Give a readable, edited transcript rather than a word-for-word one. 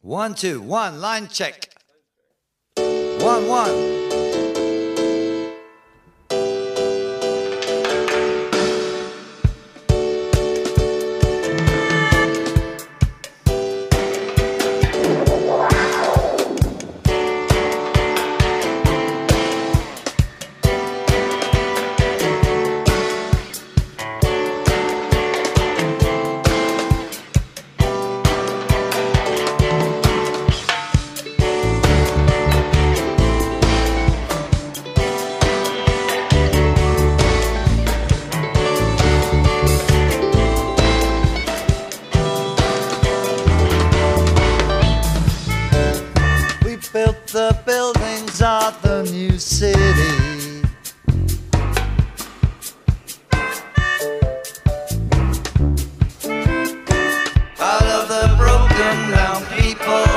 1, 2, 1, line check. 1, 1. Built the buildings of the new city. Out of the broken down people